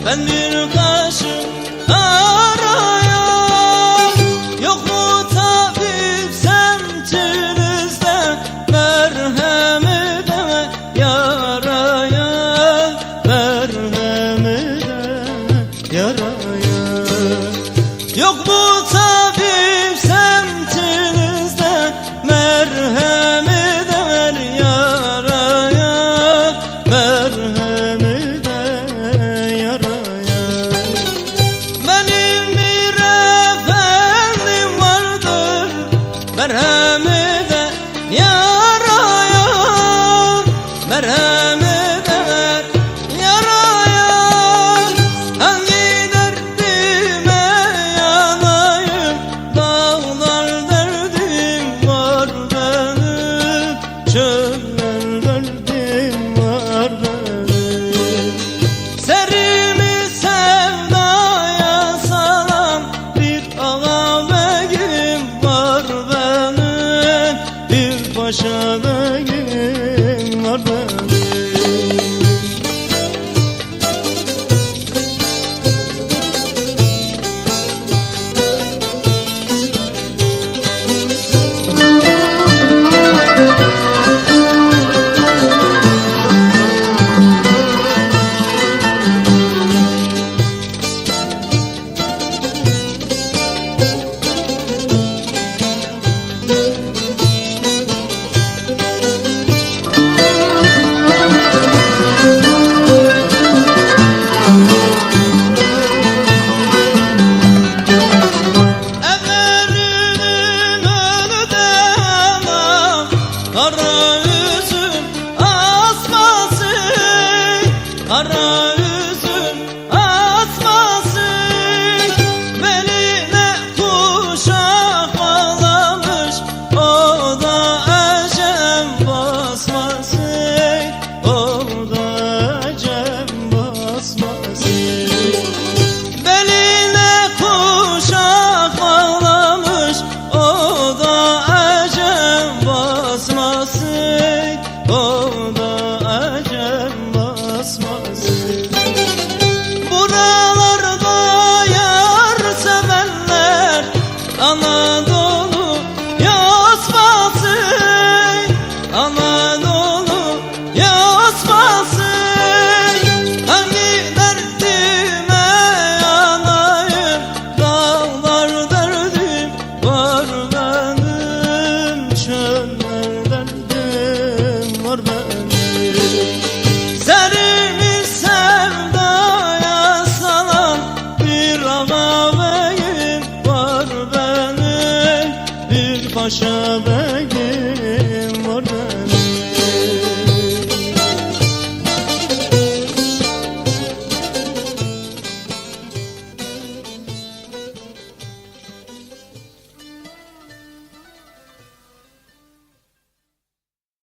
Ben bir kaşık araya, yok mu tabip semtinizde, merhem edeme yaraya, merhem edeme yaraya. Yok mu tabip semtinizde, merhem edeme yaraya, merhem edeme yaraya. Merhem eder yaraya, merhem eder yaraya. Hangi derdime yanayım, dağlar derdim var benim, çöller derdim var benim. Serimi sevdaya salan bir ağabeyim var benim, bir başa beyim var benim. Kara üzüm asması, kara üzüm